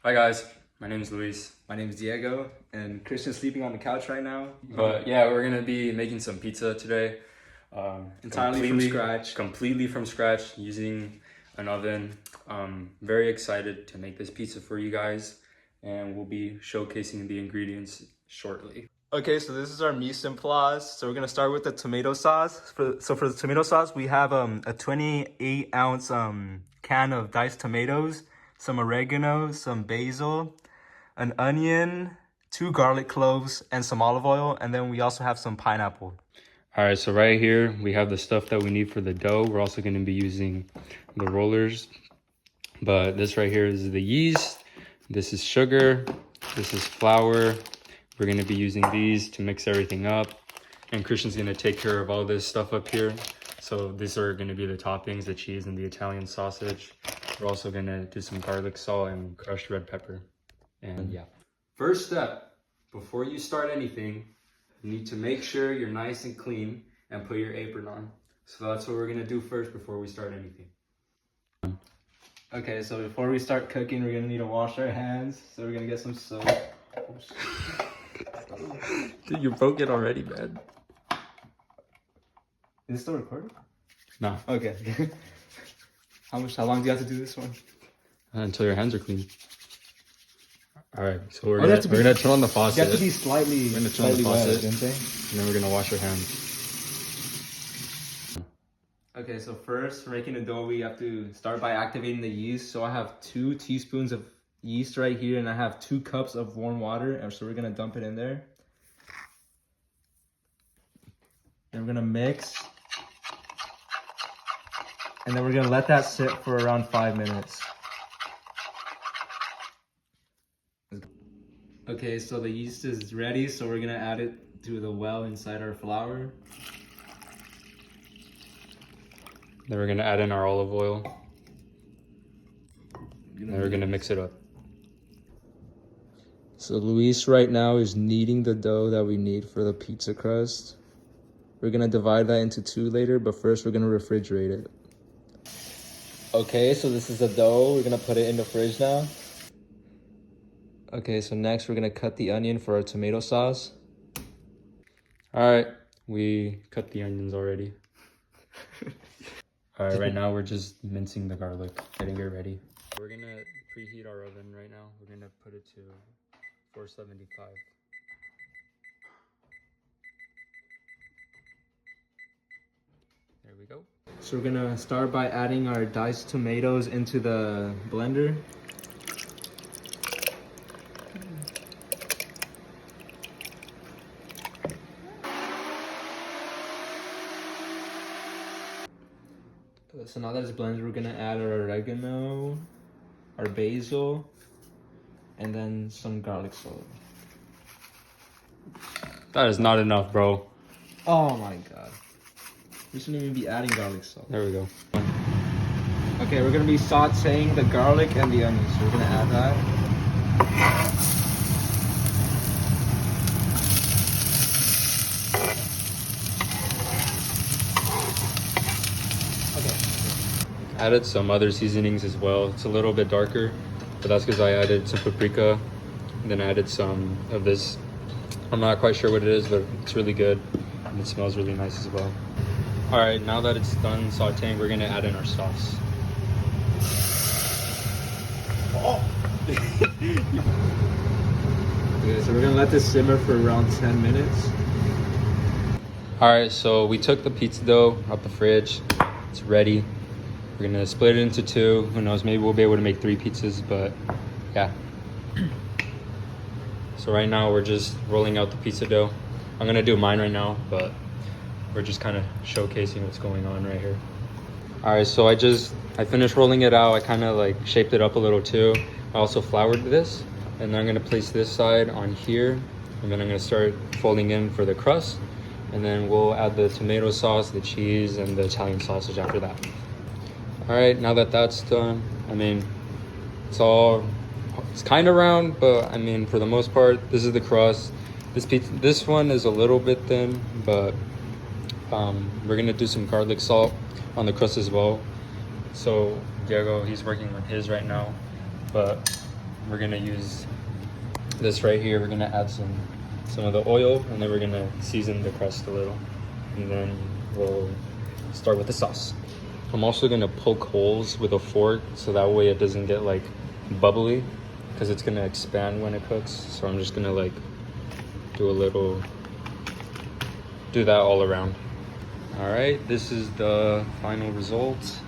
Hi guys, my name is Luis. My name is Diego, and Christian's sleeping on the couch right now. But yeah, we're gonna be making some pizza today. Entirely from scratch. Completely from scratch, using an oven. Very excited to make this pizza for you guys, and we'll be showcasing the ingredients shortly. Okay, so this is our mise en place. So we're gonna start with the tomato sauce. For the tomato sauce, we have a 28-ounce can of diced tomatoes, some oregano, some basil, an onion, 2 garlic cloves, and some olive oil. And then we also have some pineapple. All right, so right here we have the stuff that we need for the dough. We're also gonna be using the rollers, but this right here is the yeast. This is sugar. This is flour. We're gonna be using these to mix everything up. And Christian's gonna take care of all this stuff up here. So these are gonna be the toppings, the cheese and the Italian sausage. We're also gonna do some garlic salt and crushed red pepper. And yeah. First step, before you start anything, you need to make sure you're nice and clean and put your apron on. So that's what we're gonna do first before we start anything. Okay, so before we start cooking, we're gonna need to wash our hands. So we're gonna get some soap. Dude, you broke it already, man. Is it still recording? No. Okay. How long do you have to do this one? Until your hands are clean. All right, so we're gonna turn on the faucet. You have to be slightly. We're gonna turn on the faucet, didn't they? and then we're gonna wash our hands. Okay, so first for making the dough, we have to start by activating the yeast. So I have 2 teaspoons of yeast right here, and I have 2 cups of warm water, and so we're gonna dump it in there. Then we're gonna mix, and then we're gonna let that sit for around 5 minutes. Okay, so the yeast is ready, so we're gonna add it to the well inside our flour. Then we're gonna add in our olive oil. And we're gonna mix it up. So Luis right now is kneading the dough that we need for the pizza crust. We're gonna divide that into 2 later, but first we're gonna refrigerate it. Okay, so this is the dough. We're gonna put it in the fridge now. Okay, so next we're gonna cut the onion for our tomato sauce. All right, we cut the onions already. All right, right now we're just mincing the garlic, getting it ready. We're gonna preheat our oven right now. We're gonna put it to 475. There we go. So we're gonna start by adding our diced tomatoes into the blender. So now that it's blended, we're gonna add our oregano, our basil, and then some garlic salt. That is not enough, bro. Oh my god. We shouldn't even be adding garlic salt. There we go. Okay, we're gonna be sauteing the garlic and the onions. So we're gonna add that. Added some other seasonings as well. It's a little bit darker, but that's because I added some paprika, and then I added some of this. I'm not quite sure what it is, but it's really good, and it smells really nice as well. All right, now that it's done sauteing, we're gonna add in our sauce. Oh. Okay, so we're gonna let this simmer for around 10 minutes. All right, so we took the pizza dough out the fridge. It's ready. We're gonna split it into 2. Who knows, maybe we'll be able to make 3 pizzas, but yeah. So right now we're just rolling out the pizza dough. I'm gonna do mine right now, but we're just kind of showcasing what's going on right here. All right, so I finished rolling it out. I kind of like shaped it up a little too. I also floured this, and then I'm gonna place this side on here, and then I'm gonna start folding in for the crust, and then we'll add the tomato sauce, the cheese, and the Italian sausage after that. All right, now that that's done, I mean, it's kind of round, but I mean, for the most part, this is the crust. This one is a little bit thin, but we're gonna do some garlic salt on the crust as well. So Diego, he's working on his right now, but we're gonna use this right here. We're gonna add some of the oil, and then we're gonna season the crust a little, and then we'll start with the sauce. I'm also gonna poke holes with a fork so that way it doesn't get like bubbly, because it's gonna expand when it cooks. So I'm just gonna like do that all around. All right, this is the final result.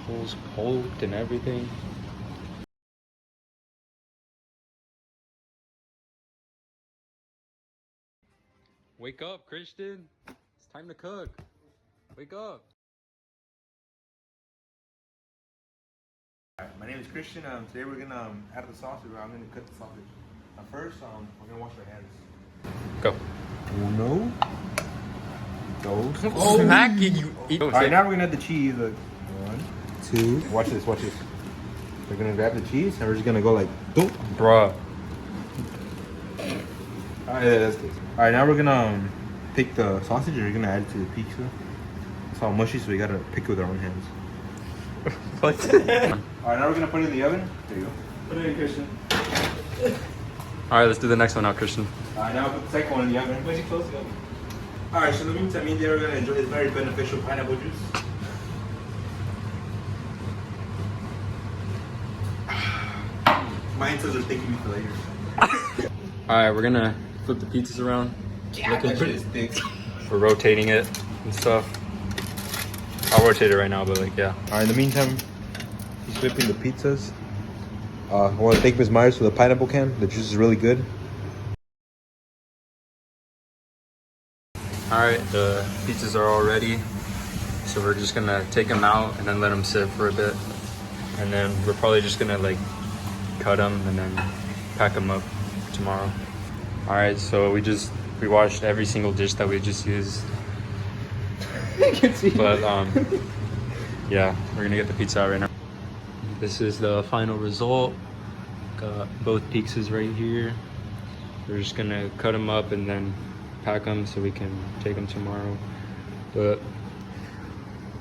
Holes poked and everything. Wake up, Christian. It's time to cook. Wake up. My name is Christian. Today we're gonna add the sausage. I'm gonna cut the sausage. First, we're gonna wash our hands. Go. Uno. Dos. Smacking you. All right, now we're gonna add the cheese. Look. 1, 2. Watch this. Watch this. We're gonna grab the cheese and we're just gonna go like, boom. Bruh. All right, that's good. All right, now we're gonna pick the sausage and we're gonna add it to the pizza. It's all mushy, so we gotta pick it with our own hands. What? All right, now we're gonna put it in the oven. There you go. Put it in, Christian. All right, let's do the next one now, Christian. All right, now put the second one in the oven. Where's you close the oven? All right, so in the meantime, me and Dad are gonna enjoy this very beneficial pineapple juice. My ancestors are thanking me for later. All right, we're gonna flip the pizzas around. Yeah, that shit is thick. We're rotating it and stuff. I'll rotate it right now, but like, yeah. All right, in the meantime, he's flipping the pizzas. I want to thank Ms. Myers for the pineapple can. The juice is really good. All right, the pizzas are all ready. So we're just gonna take them out and then let them sit for a bit. And then we're probably just gonna like cut them and then pack them up tomorrow. All right, so we washed every single dish that we just used. But yeah, we're gonna get the pizza out right now. This is the final result. Got both pizzas right here. We're just gonna cut them up and then pack them so we can take them tomorrow. But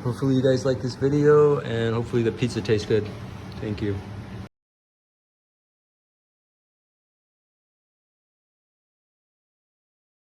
hopefully you guys like this video and hopefully the pizza tastes good. Thank you.